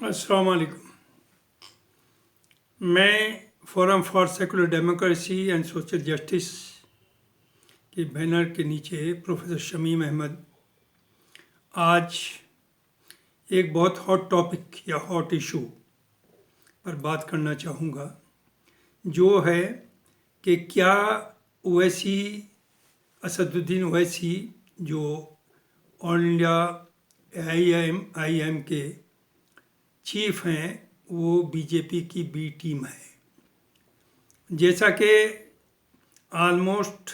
अस्सलाम वालेकुम। मैं forum for secular democracy and social justice के बैनर के नीचे प्रोफेसर शमीम अहमद आज एक बहुत हॉट टॉपिक या हॉट इशू पर बात करना चाहूँगा, जो है कि क्या ओवैसी असदुद्दीन ओवैसी जो ऑल इंडिया आईएम के चीफ हैं, वो बीजेपी की बी टीम है। जैसा कि ऑलमोस्ट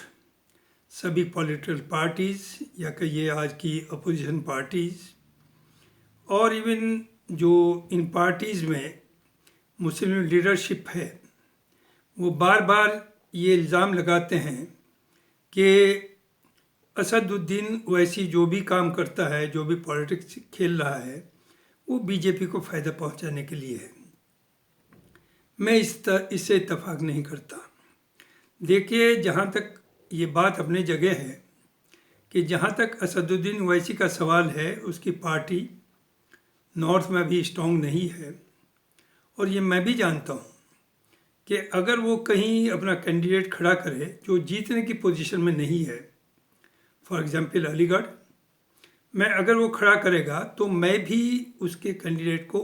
सभी पॉलिटिकल पार्टीज़ या कहिए आज की अपोजिशन पार्टीज़ और इवन जो इन पार्टीज़ में मुस्लिम लीडरशिप है, वो बार बार ये इल्ज़ाम लगाते हैं कि असदुद्दीन ओवैसी जो भी काम करता है, जो भी पॉलिटिक्स खेल रहा है, वो बीजेपी को फ़ायदा पहुंचाने के लिए है। मैं इससे इत्तेफाक नहीं करता। देखिए, जहाँ तक ये बात अपनी जगह है कि जहाँ तक असदुद्दीन ओवैसी का सवाल है, उसकी पार्टी नॉर्थ में भी स्ट्रॉन्ग नहीं है, और ये मैं भी जानता हूँ कि अगर वो कहीं अपना कैंडिडेट खड़ा करे जो जीतने की पोजीशन में नहीं है, फॉर एग्जांपल अलीगढ़ में अगर वो खड़ा करेगा तो मैं भी उसके कैंडिडेट को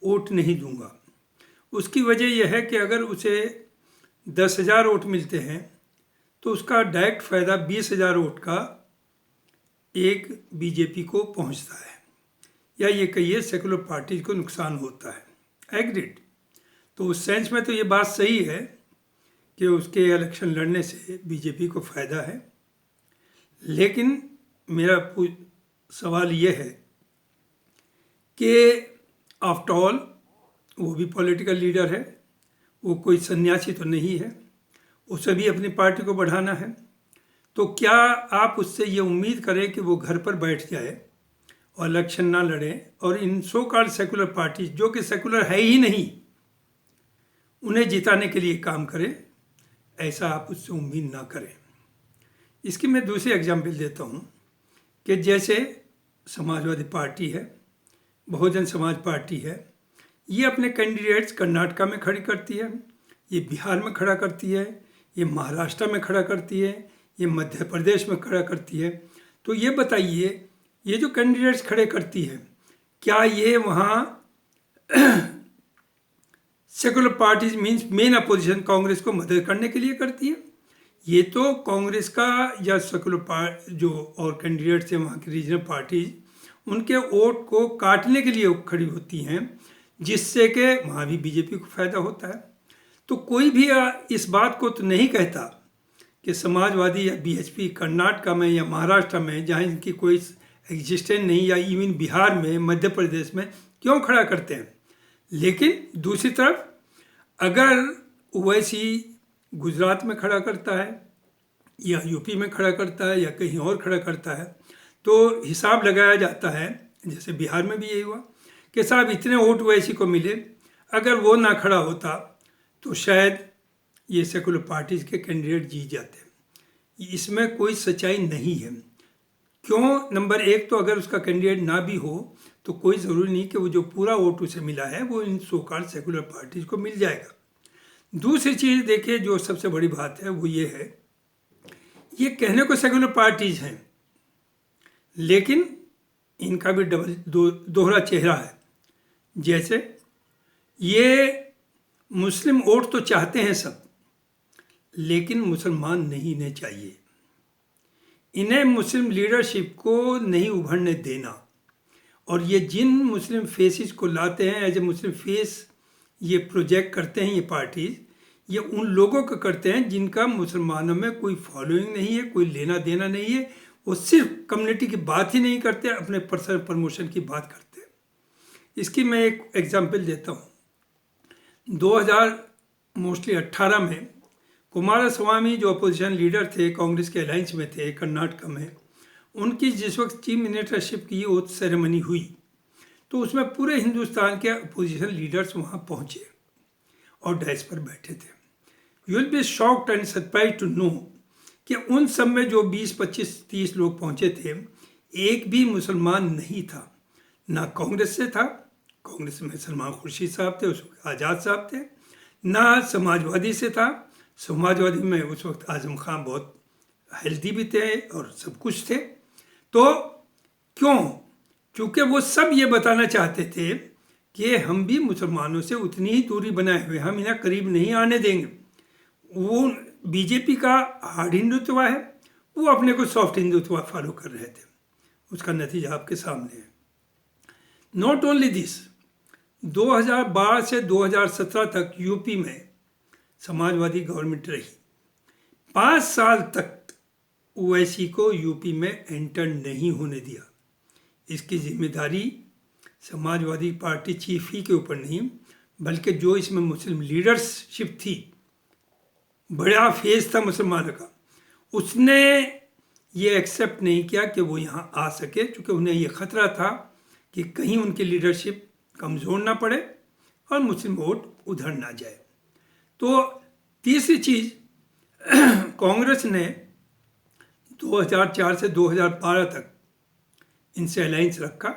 वोट नहीं दूंगा। उसकी वजह यह है कि अगर उसे 10,000 वोट मिलते हैं तो उसका डायरेक्ट फ़ायदा 20,000 वोट का एक बीजेपी को पहुंचता है, या ये कहिए सेकुलर पार्टीज को नुकसान होता है। एग्रीड। तो उस सेंस में तो ये बात सही है कि उसके इलेक्शन लड़ने से बीजेपी को फ़ायदा है, लेकिन मेरा सवाल ये है कि आफ्टर ऑल वो भी पॉलिटिकल लीडर है, वो कोई सन्यासी तो नहीं है, उसे भी अपनी पार्टी को बढ़ाना है। तो क्या आप उससे ये उम्मीद करें कि वो घर पर बैठ जाए और इलेक्शन ना लड़े और इन सो कॉल्ड सेकुलर पार्टी जो कि सेकुलर है ही नहीं, उन्हें जिताने के लिए काम करे? ऐसा आप उससे उम्मीद ना करें। इसकी मैं दूसरी एग्जाम्पल देता हूँ कि जैसे समाजवादी पार्टी है, बहुजन समाज पार्टी है, ये अपने कैंडिडेट्स कर्नाटका में खड़ी करती है, ये बिहार में खड़ा करती है, ये महाराष्ट्र में खड़ा करती है, ये मध्य प्रदेश में खड़ा करती है। तो ये बताइए, ये जो कैंडिडेट्स खड़े करती है, क्या ये वहाँ secular parties means main opposition Congress को मदद करने के लिए करती है? ये तो कांग्रेस का या सेकुलर जो और कैंडिडेट्स हैं वहाँ की रीजनल पार्टीज, उनके वोट को काटने के लिए खड़ी होती हैं, जिससे कि वहाँ भी बीजेपी को फ़ायदा होता है। तो कोई भी इस बात को तो नहीं कहता कि समाजवादी या बीएचपी कर्नाटका में या महाराष्ट्र में, जहाँ इनकी कोई एग्जिस्टेंस नहीं, या इवन बिहार में, मध्य प्रदेश में क्यों खड़ा करते हैं। लेकिन दूसरी तरफ अगर ओवैसी गुजरात में खड़ा करता है या यूपी में खड़ा करता है या कहीं और खड़ा करता है, तो हिसाब लगाया जाता है, जैसे बिहार में भी यही हुआ कि साहब इतने वोट ओवैसी को मिले, अगर वो ना खड़ा होता तो शायद ये सेकुलर पार्टीज के कैंडिडेट जीत जाते। इसमें कोई सच्चाई नहीं है। क्यों? नंबर एक तो अगर उसका कैंडिडेट ना भी हो तो कोई ज़रूरी नहीं कि वो जो पूरा वोट उसे मिला है वो इन सो कॉल्ड सेकुलर पार्टीज को मिल जाएगा। दूसरी चीज़ देखिए, जो सबसे बड़ी बात है वो ये है, ये कहने को सेकुलर पार्टीज हैं, लेकिन इनका भी दोहरा चेहरा है। जैसे ये मुस्लिम वोट तो चाहते हैं सब, लेकिन मुसलमान नहीं इन्हें चाहिए। इन्हें मुस्लिम लीडरशिप को नहीं उभरने देना, और ये जिन मुस्लिम फेसिस को लाते हैं एज ए मुस्लिम फेस, ये प्रोजेक्ट करते हैं ये पार्टीज, ये उन लोगों को करते हैं जिनका मुसलमानों में कोई फॉलोइंग नहीं है, कोई लेना देना नहीं है। वो सिर्फ कम्युनिटी की बात ही नहीं करते, अपने पर्सनल प्रमोशन की बात करते हैं। इसकी मैं एक एग्जांपल देता हूँ। 2018 में कुमारस्वामी जो अपोजिशन लीडर थे, कांग्रेस के अलायंस में थे कर्नाटका में, उनकी जिस वक्त चीफ मिनिस्टरशिप की ओथ सेरेमनी हुई, तो उसमें पूरे हिंदुस्तान के अपोजिशन लीडर्स वहाँ पहुँचे और डैश पर बैठे थे। You will be shocked and surprise to know कि उन सब में जो 20, 25, 30 लोग पहुँचे थे, एक भी मुसलमान नहीं था, ना कांग्रेस से था कांग्रेस में सलमान खुर्शीद साहब थे, उस वक्त आज़ाद साहब थे, ना समाजवादी से था। समाजवादी में उस वक्त आज़म खान बहुत हेल्दी भी थे और सब कुछ थे। तो क्यों? क्योंकि वो सब ये बताना चाहते थे कि हम भी मुसलमानों से उतनी ही दूरी बनाए हुए, हम इन्हें करीब नहीं आने देंगे। वो बीजेपी का हार्ड हिंदुत्व है, वो अपने को सॉफ्ट हिंदुत्व फॉलो कर रहे थे। उसका नतीजा आपके सामने है। नॉट ओनली दिस, 2012 से 2017 तक यूपी में समाजवादी गवर्नमेंट रही। 5 साल तक ओवैसी को यूपी में एंटर नहीं होने दिया। इसकी जिम्मेदारी समाजवादी पार्टी चीफ ही के ऊपर नहीं, बल्कि जो इसमें मुस्लिम लीडरशिप थी, बड़ा फेस था मुसलमानों का, उसने ये एक्सेप्ट नहीं किया कि वो यहाँ आ सके, क्योंकि उन्हें ये खतरा था कि कहीं उनकी लीडरशिप कमज़ोर ना पड़े और मुस्लिम वोट उधर ना जाए। तो तीसरी चीज़, कांग्रेस ने 2004 से 2012 तक इनसे अलायंस रखा,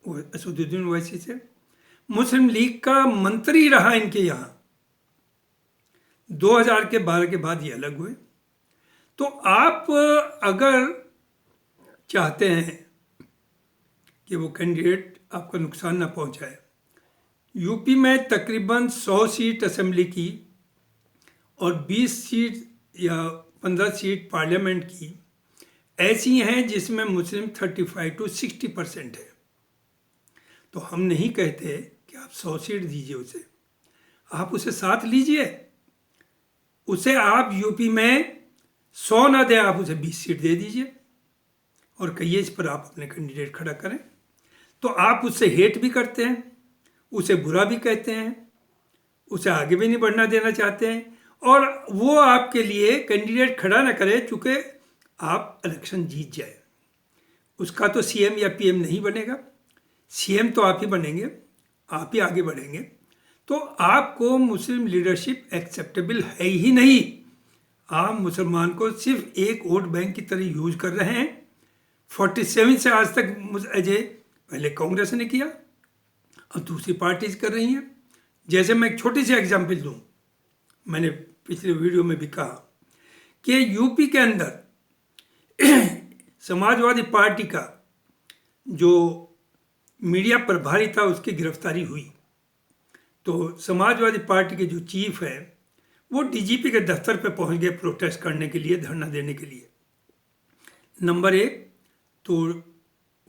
असदुद्दीन ओवैसी से। मुस्लिम लीग का मंत्री रहा इनके यहाँ। 2012 के बाद ये अलग हुए। तो आप अगर चाहते हैं कि वो कैंडिडेट आपका नुकसान ना पहुंचाए, यूपी में तकरीबन 100 सीट असेंबली की और 20 सीट या 15 सीट पार्लियामेंट की ऐसी हैं जिसमें मुस्लिम 35 to 60% है। तो हम नहीं कहते कि आप 100 सीट दीजिए उसे, आप उसे 7 लीजिए, उसे आप यूपी में 100 ना दें, आप उसे 20 सीट दे दीजिए और कहिए इस पर आप अपने कैंडिडेट खड़ा करें। तो आप उससे हेट भी करते हैं, उसे बुरा भी कहते हैं, उसे आगे भी नहीं बढ़ना देना चाहते हैं, और वो आपके लिए कैंडिडेट खड़ा ना करे चूँकि आप इलेक्शन जीत जाए। उसका तो सीएम या पीएम नहीं बनेगा, सीएम तो आप ही बनेंगे, आप ही आगे बढ़ेंगे। तो आपको मुस्लिम लीडरशिप एक्सेप्टेबल है ही नहीं। आप मुसलमान को सिर्फ एक वोट बैंक की तरह यूज कर रहे हैं। 47 से आज तक अजय पहले कांग्रेस ने किया, अब दूसरी पार्टीज कर रही हैं। जैसे मैं एक छोटी सी एग्जांपल दूं, मैंने पिछले वीडियो में भी कहा कि यूपी के अंदर समाजवादी पार्टी का जो मीडिया प्रभारी था उसकी गिरफ्तारी हुई। तो समाजवादी पार्टी के जो चीफ है वो डीजीपी के दफ्तर पे पहुंच गए प्रोटेस्ट करने के लिए, धरना देने के लिए। नंबर 1 तो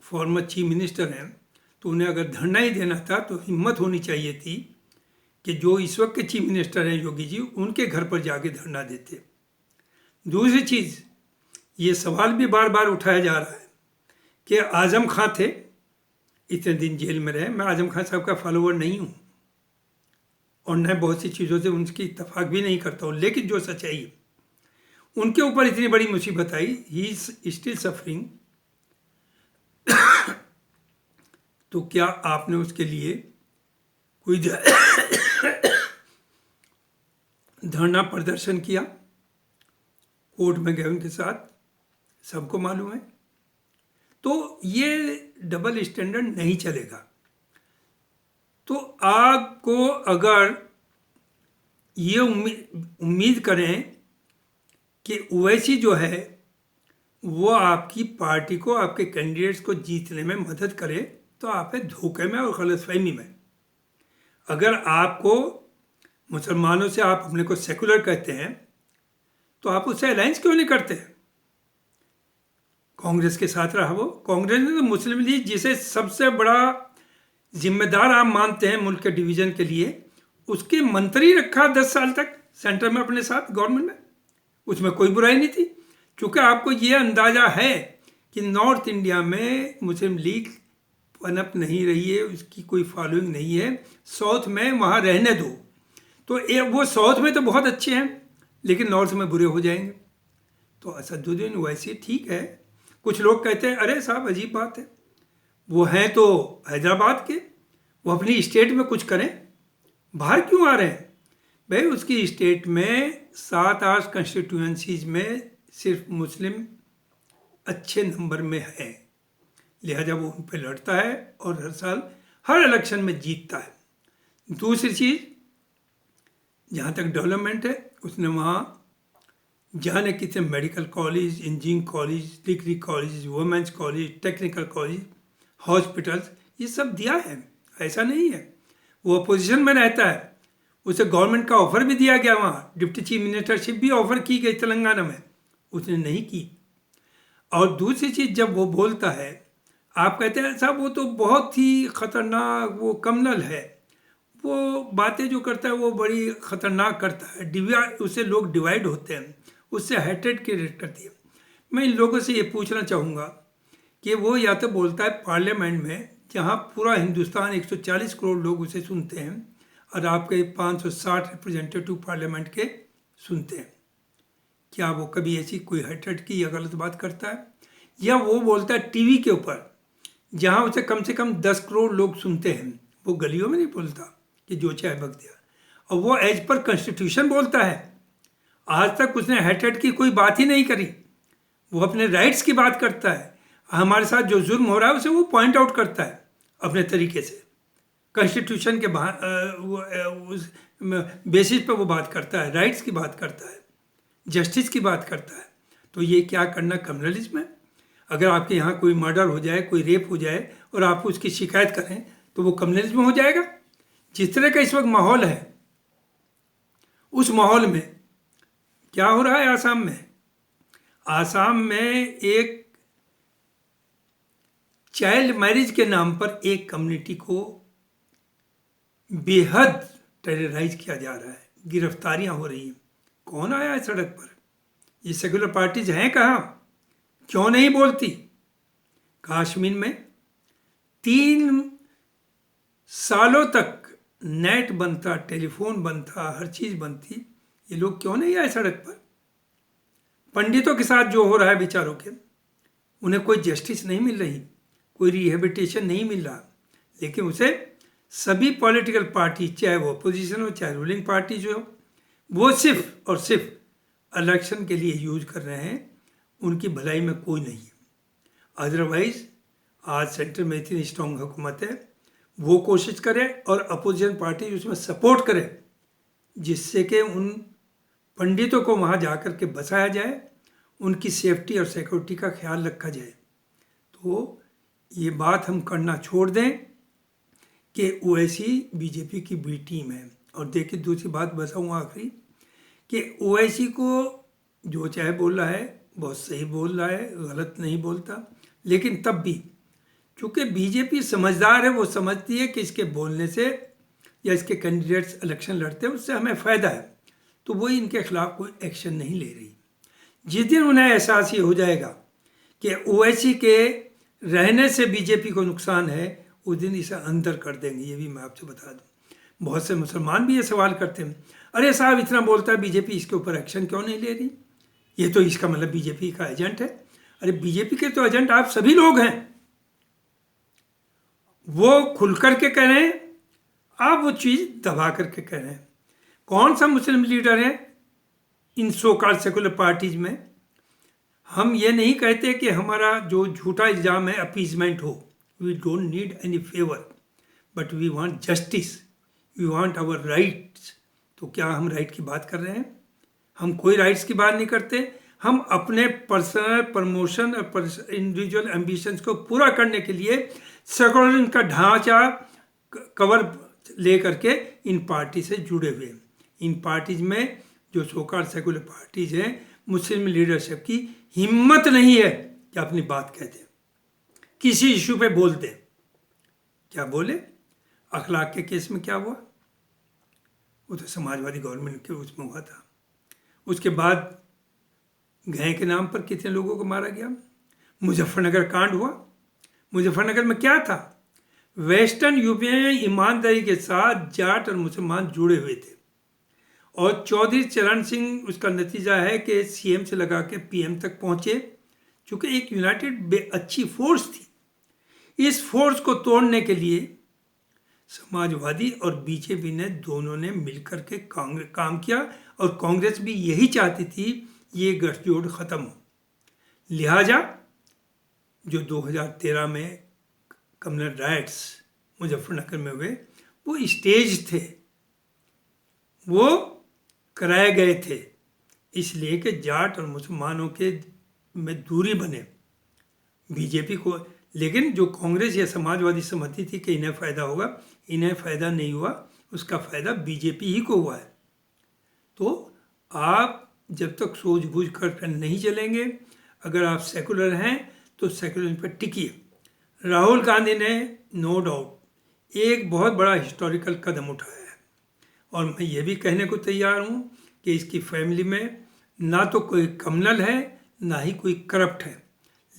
फॉर्मर चीफ मिनिस्टर हैं, तो उन्हें अगर धरना ही देना था तो हिम्मत होनी चाहिए थी कि जो इस वक्त के चीफ मिनिस्टर हैं योगी जी, उनके घर पर जाके धरना देते। दूसरी चीज़, ये सवाल भी बार बार उठाया जा रहा है कि आज़म खां थे, इतने दिन जेल में रहे। मैं आज़म खान साहब का फॉलोअर नहीं हूँ और मैं बहुत सी चीज़ों से उनकी इत्तेफाक भी नहीं करता हूँ, लेकिन जो सच्चाई है, उनके ऊपर इतनी बड़ी मुसीबत आई, ही इज स्टिल सफरिंग। तो क्या आपने उसके लिए कोई धरना प्रदर्शन किया? कोर्ट में गए उनके साथ, सबको मालूम है। तो ये डबल स्टैंडर्ड नहीं चलेगा। तो आपको अगर ये उम्मीद करें कि ओवैसी जो है वो आपकी पार्टी को, आपके कैंडिडेट्स को जीतने में मदद करे, तो आप है धोखे में और गलतफहमी में। अगर आपको मुसलमानों से, आप अपने को सेकुलर कहते हैं, तो आप उससे अलायंस क्यों नहीं करते? कांग्रेस के साथ रहा वो। कांग्रेस ने तो मुस्लिम लीग, जिसे सबसे बड़ा जिम्मेदार आप मानते हैं मुल्क के डिवीज़न के लिए, उसके मंत्री रखा 10 साल तक सेंटर में अपने साथ गवर्नमेंट में। उसमें कोई बुराई नहीं थी, क्योंकि आपको ये अंदाज़ा है कि नॉर्थ इंडिया में मुस्लिम लीग पनप नहीं रही है, उसकी कोई फॉलोइंग नहीं है। साउथ में वहाँ रहने दो। तो वो साउथ में तो बहुत अच्छे हैं, लेकिन नॉर्थ में बुरे हो जाएंगे। तो असदुद्दीन ओवैसी ठीक है। कुछ लोग कहते हैं अरे साहब अजीब बात है, वो हैं तो हैदराबाद के, वो अपनी स्टेट में कुछ करें, बाहर क्यों आ रहे हैं? भाई उसकी स्टेट में 7-8 कंस्टिट्यूएंसीज में सिर्फ मुस्लिम अच्छे नंबर में है, लिहाजा वो उन पर लड़ता है और हर साल हर इलेक्शन में जीतता है। दूसरी चीज़, जहाँ तक डेवलपमेंट है, उसने वहाँ जाने कितने medical college, engineering college, degree college, women's college, technical college, hospitals, ये सब दिया है। ऐसा नहीं है। वो अपोजिशन में रहता है, उसे गवर्नमेंट का ऑफर भी दिया गया, वहाँ डिप्टी चीफ मिनिस्टरशिप भी ऑफर की गई तेलंगाना में, उसने नहीं की। और दूसरी चीज़, जब वो बोलता है, आप कहते हैं साहब वो तो बहुत ही खतरनाक, वो कम्युनल है, वो बातें जो करता है वो बड़ी खतरनाक करता है, डिवाइड, उससे लोग डिवाइड होते हैं, उससे हेट्रेड क्रिएट करती है। मैं इन लोगों से ये पूछना चाहूँगा कि वो या तो बोलता है पार्लियामेंट में, जहाँ पूरा हिंदुस्तान 140 करोड़ लोग उसे सुनते हैं, और आपके 560 रिप्रेजेंटेटिव पार्लियामेंट के सुनते हैं, क्या वो कभी ऐसी कोई हेट्रेड की या गलत बात करता है? या वो बोलता है टीवी के ऊपर, जहाँ उसे कम से कम 10 करोड़ लोग सुनते हैं, वो गलियों में नहीं बोलता कि जो चाहे बक दिया, और वो एज पर कॉन्स्टिट्यूशन बोलता है। आज तक उसने हेट्रेड की कोई बात ही नहीं करी, वो अपने राइट्स की बात करता है। हमारे साथ जो जुर्म हो रहा है उसे वो पॉइंट आउट करता है अपने तरीके से, कॉन्स्टिट्यूशन के उस बेसिस पर वो बात करता है, राइट्स की बात करता है, जस्टिस की बात करता है। तो ये क्या करना कम्युनलिज्म है? अगर आपके यहाँ कोई मर्डर हो जाए, कोई रेप हो जाए और आप उसकी शिकायत करें तो वो कम्युनलिज्म हो जाएगा? जिस तरह का इस वक्त माहौल है, उस माहौल में क्या हो रहा है आसाम में? आसाम में एक चाइल्ड मैरिज के नाम पर एक कम्युनिटी को बेहद टेरराइज किया जा रहा है, गिरफ्तारियां हो रही हैं। कौन आया है सड़क पर? ये सेकुलर पार्टीज हैं कहाँ? क्यों नहीं बोलती? कश्मीर में 3 सालों तक नेट बनता, टेलीफोन बनता, हर चीज़ बनती, ये लोग क्यों नहीं आए सड़क पर? पंडितों के साथ जो हो रहा है बेचारों के, उन्हें कोई जस्टिस नहीं मिल रही, कोई रिहेबिलिटेशन नहीं मिल रहा, लेकिन उसे सभी पॉलिटिकल पार्टी, चाहे वो अपोजिशन हो चाहे रूलिंग पार्टी जो हो, वो सिर्फ और सिर्फ इलेक्शन के लिए यूज कर रहे हैं, उनकी भलाई में कोई नहीं है। अदरवाइज आज सेंटर में इतनी स्ट्रॉन्ग हुकूमत है, वो कोशिश करे और अपोजिशन पार्टी उसमें सपोर्ट करे, जिससे कि उन पंडितों को वहाँ जा कर के बसाया जाए, उनकी सेफ्टी और सिक्योरिटी का ख्याल रखा जाए। तो ये बात हम करना छोड़ दें कि ओवैसी बीजेपी की बी टीम है। और देखिए दूसरी बात बताऊँ आखिरी, कि ओवैसी को जो चाहे बोल रहा है, बहुत सही बोल रहा है, गलत नहीं बोलता, लेकिन तब भी चूँकि बीजेपी समझदार है, वो समझती है कि इसके बोलने से या इसके कैंडिडेट्स इलेक्शन लड़ते हैं उससे हमें फ़ायदा है, तो वो इनके खिलाफ कोई एक्शन नहीं ले रही। जिस दिन उन्हें एहसास ये हो जाएगा कि ओवैसी के रहने से बीजेपी को नुकसान है, उस दिन इसे अंदर कर देंगे। ये भी मैं आपसे बता दूं। बहुत से मुसलमान भी ये सवाल करते हैं, अरे साहब इतना बोलता है बीजेपी, इसके ऊपर एक्शन क्यों नहीं ले रही? ये तो इसका मतलब बीजेपी का एजेंट है। अरे बीजेपी के तो एजेंट आप सभी लोग हैं, वो खुल करके कह रहे हैं, आप वो चीज़ दबा करके कह रहे हैं। कौन सा मुस्लिम लीडर है इन सो कॉल्ड सेकुलर पार्टीज में? हम ये नहीं कहते कि हमारा जो झूठा इल्ज़ाम है अपीजमेंट हो, we don't need any favour, but we want justice, we want our rights. तो क्या हम राइट की बात कर रहे हैं? हम कोई राइट्स की बात नहीं करते। हम अपने पर्सनल प्रमोशन और इंडिविजुअल एम्बिशंस को पूरा करने के लिए सेकुलरिज्म का ढांचा कवर ले करके इन पार्टी से जुड़े हुए हैं। इन पार्टीज में जो सोकाल सेकुलर पार्टीज हैं, मुस्लिम लीडरशिप की हिम्मत नहीं है कि अपनी बात कह दें, किसी इशू पे बोल दें। क्या बोले? अखलाक के केस में क्या हुआ? वो तो समाजवादी गवर्नमेंट के उसमें हुआ था। उसके बाद गए के नाम पर कितने लोगों को मारा गया। मुजफ्फरनगर कांड हुआ। मुजफ्फरनगर में क्या था? वेस्टर्न यूपी में ईमानदारी के साथ जाट और मुसलमान जुड़े हुए थे, और चौधरी चरण सिंह उसका नतीजा है कि सीएम से लगा के पीएम तक पहुंचे, क्योंकि एक यूनाइटेड अच्छी फोर्स थी। इस फोर्स को तोड़ने के लिए समाजवादी और बीजेपी ने दोनों ने मिलकर के काम किया, और कांग्रेस भी यही चाहती थी ये गठजोड़ ख़त्म हो। लिहाजा जो 2013 में कम्युनल राइट्स मुजफ्फरनगर में हुए, वो स्टेज थे, वो कराए गए थे इसलिए कि जाट और मुसलमानों के में दूरी बने बीजेपी को। लेकिन जो कांग्रेस या समाजवादी समझती थी कि इन्हें फ़ायदा होगा, इन्हें फ़ायदा नहीं हुआ, उसका फ़ायदा बीजेपी ही को हुआ है। तो आप जब तक सूझबूझ कर नहीं चलेंगे, अगर आप सेकुलर हैं तो सेकुलर पर टिकिए। राहुल गांधी ने नो डाउट एक बहुत बड़ा हिस्टोरिकल कदम उठाया है, और मैं ये भी कहने को तैयार हूँ कि इसकी फैमिली में ना तो कोई क्रिमिनल है, ना ही कोई करप्ट है,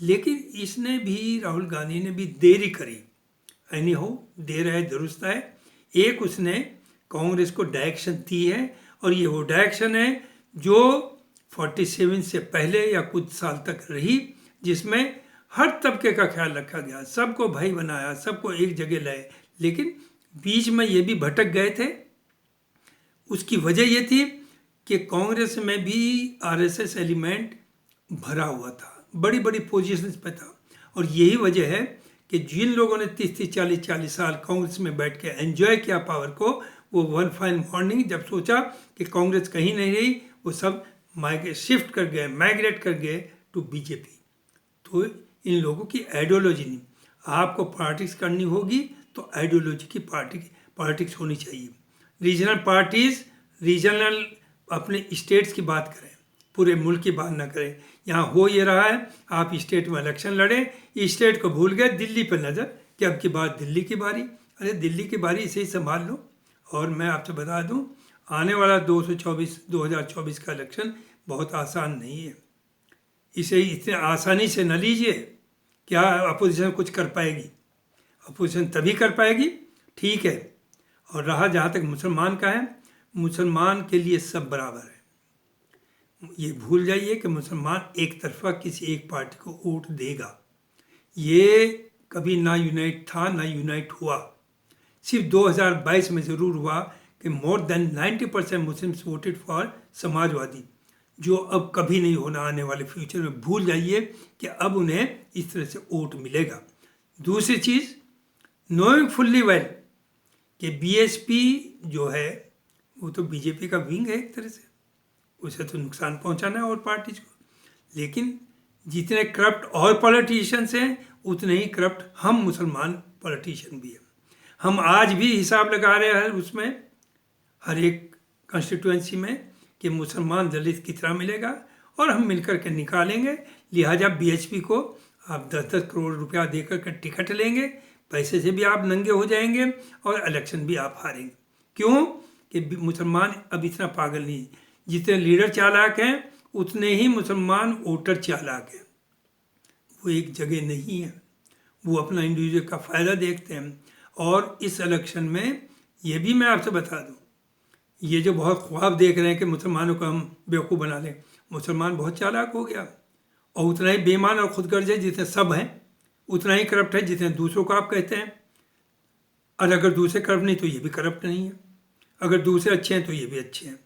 लेकिन इसने भी, राहुल गांधी ने भी देरी करी। एनी हो, देर है दुरुस्त है। एक उसने कांग्रेस को डायरेक्शन दी है, और ये वो डायरेक्शन है जो 47 से पहले या कुछ साल तक रही, जिसमें हर तबके का ख्याल रखा गया, सबको भाई बनाया, सबको एक जगह लाए, लेकिन बीच में ये भी भटक गए थे। उसकी वजह ये थी कि कांग्रेस में भी आरएसएस एलिमेंट भरा हुआ था, बड़ी बड़ी पोजीशंस पे था, और यही वजह है कि जिन लोगों ने 30-30, 40-40 साल कांग्रेस में बैठ के एंजॉय किया पावर को, वो वन फाइन मॉर्निंग जब सोचा कि कांग्रेस कहीं नहीं रही, वो सब शिफ्ट कर गए, माइग्रेट कर गए टू बीजेपी। तो इन लोगों की आइडियोलॉजी नहीं, आपको पॉलिटिक्स करनी होगी तो आइडियोलॉजी की पॉलिटिक्स होनी चाहिए। रीजनल पार्टीज, रीजनल अपने स्टेट्स की बात करें, पूरे मुल्क की बात ना करें। यहाँ हो ये रहा है, आप स्टेट में इलेक्शन लड़े, स्टेट को भूल गए, दिल्ली पर नज़र कि अब की बात दिल्ली की बारी। अरे दिल्ली की बारी इसे ही संभाल लो। और मैं आपसे बता दूं, आने वाला 2024 का इलेक्शन बहुत आसान नहीं है। इसे इतने आसानी से न लीजिए। क्या अपोजिशन कुछ कर पाएगी? अपोजिशन तभी कर पाएगी, ठीक है। और रहा जहाँ तक मुसलमान का है, मुसलमान के लिए सब बराबर है। ये भूल जाइए कि मुसलमान एक तरफा किसी एक पार्टी को वोट देगा, ये कभी ना यूनाइट था ना यूनाइट हुआ। सिर्फ 2022 में ज़रूर हुआ कि more than 90% Muslims voted for Samajwadi, जो अब कभी नहीं होना आने वाले फ्यूचर में। भूल जाइए कि अब उन्हें इस तरह से वोट मिलेगा। दूसरी चीज़, नोइंग फुल्ली वेल कि बीएसपी जो है वो तो बीजेपी का विंग है एक तरह से, उसे तो नुकसान पहुंचाना है और पार्टीज को। लेकिन जितने करप्ट और पॉलिटिशियंस हैं, उतने ही करप्ट हम मुसलमान पॉलिटिशियन भी हैं। हम आज भी हिसाब लगा रहे हैं उसमें, हर एक कंस्टिट्यूएंसी में, कि मुसलमान दलित कितना मिलेगा, और हम मिलकर के निकालेंगे। लिहाजा बीएचपी को आप 10-10 करोड़ रुपया देकर के टिकट लेंगे, पैसे से भी आप नंगे हो जाएंगे और इलेक्शन भी आप हारेंगे। क्यों? कि मुसलमान अब इतना पागल नहीं है। जितने लीडर चालाक हैं, उतने ही मुसलमान वोटर चालाक हैं। वो एक जगह नहीं है, वो अपना इंडिविजुअल का फ़ायदा देखते हैं। और इस इलेक्शन में ये भी मैं आपसे बता दूं, ये जो बहुत ख्वाब देख रहे हैं कि मुसलमानों को हम बेवकूफ़ बना लें, मुसलमान बहुत चालाक हो गया, और उतना ही बेईमान और खुदगर्ज है जितने सब हैं, उतना ही करप्ट है जितने दूसरों को आप कहते हैं। और अगर दूसरे करप्ट नहीं तो ये भी करप्ट नहीं है, अगर दूसरे अच्छे हैं तो ये भी अच्छे हैं।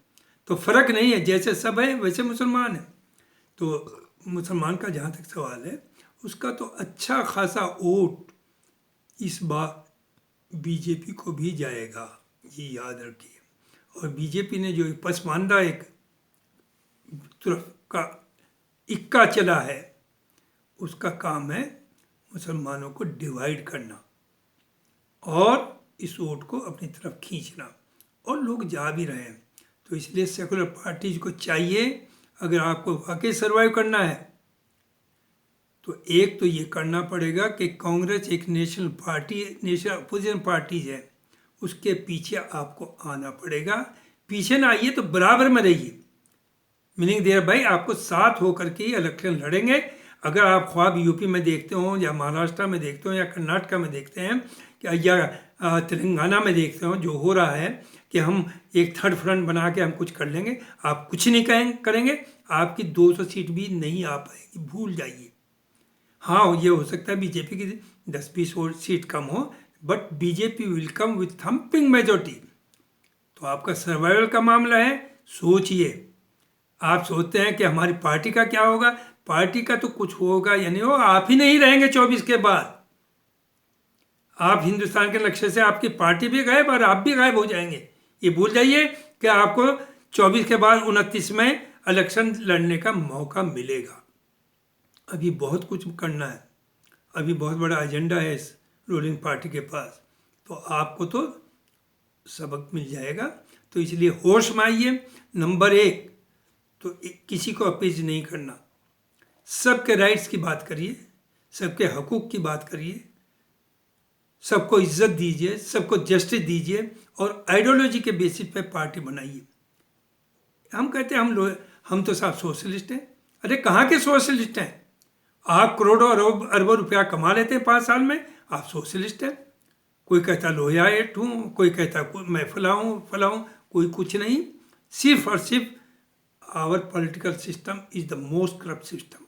तो फ़र्क नहीं है, जैसे सब है वैसे मुसलमान है। तो मुसलमान का जहाँ तक सवाल है, उसका तो अच्छा खासा वोट इस बार बीजेपी को भी जाएगा, ये याद रखिए। और बीजेपी ने जो पसमानदा एक तरफ का इक्का चला है, उसका काम है मुसलमानों को डिवाइड करना और इस वोट को अपनी तरफ खींचना, और लोग जा भी रहे हैं। तो इसलिए सेकुलर पार्टीज को चाहिए, अगर आपको वाकई सर्वाइव करना है, तो एक तो ये करना पड़ेगा कि कांग्रेस एक national party, national opposition parties है, उसके पीछे आपको आना पड़ेगा। पीछे ना आइए तो बराबर में रहिए। मीनिंग दे भाई, आपको साथ होकर के इलेक्शन लड़ेंगे। अगर आप ख्वाब यूपी में देखते हो, या महाराष्ट्र में देखते हो, या कर्नाटका में देखते हैं, या तेलंगाना में देखते हो जो हो रहा है कि हम एक थर्ड फ्रंट बना के हम कुछ कर लेंगे, आप कुछ नहीं करेंगे, आपकी 200 सीट भी नहीं आ पाएगी, भूल जाइए। हाँ, ये हो सकता है बीजेपी की 10-20 सीट कम हो, but BJP will come with thumping majority. तो आपका सर्वाइवल का मामला है, सोचिए। आप सोचते हैं कि हमारी पार्टी का क्या होगा, पार्टी का तो कुछ होगा या नहीं होगा, आप ही नहीं रहेंगे 24 के बाद। आप हिंदुस्तान के नक्शे से आपकी पार्टी भी गायब और आप भी गायब हो जाएंगे। ये भूल जाइए कि आपको 24 के बाद 29 में इलेक्शन लड़ने का मौका मिलेगा। अभी बहुत कुछ करना है, अभी बहुत बड़ा एजेंडा है इस रूलिंग पार्टी के पास, तो आपको तो सबक मिल जाएगा। तो इसलिए होश में आइए। नंबर 1 तो किसी को अपीज नहीं करना, सबके राइट्स की बात करिए, सबके हकूक़ की बात करिए, सबको इज्जत दीजिए, सबको जस्टिस दीजिए और आइडियोलॉजी के बेसिस पे पार्टी बनाइए। हम कहते हैं हम तो साहब सोशलिस्ट हैं। अरे कहाँ के सोशलिस्ट हैं? आप करोड़ों अरबों रुपया कमा लेते हैं 5 साल में, आप सोशलिस्ट हैं। कोई कहता लोहिया एट हूँ, कोई कहता मैं फला हूँ, कोई कुछ नहीं। सिर्फ और सिर्फ our political system is the most corrupt system.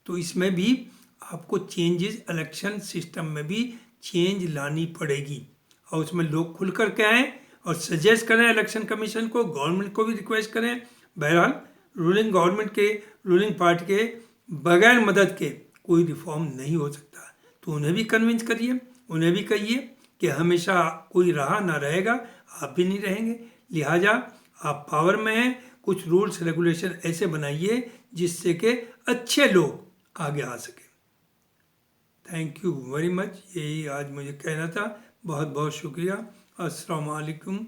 तो इसमें भी आपको चेंजेस, इलेक्शन सिस्टम में भी चेंज लानी पड़ेगी और उसमें लोग खुल कर के आएँ और सजेस्ट करें इलेक्शन कमीशन को, गवर्नमेंट को भी रिक्वेस्ट करें। बहरहाल रूलिंग पार्टी के बगैर मदद के कोई रिफॉर्म नहीं हो सकता। तो उन्हें भी कन्विंस करिए, उन्हें भी कहिए कि हमेशा कोई रहा ना रहेगा, आप भी नहीं रहेंगे। लिहाजा आप पावर में हैं, कुछ रूल्स रेगुलेशन ऐसे बनाइए जिससे कि अच्छे लोग आगे आ सकें। Thank you very much. यही आज मुझे कहना था। बहुत बहुत शुक्रिया। अस्सलाम वालेकुम।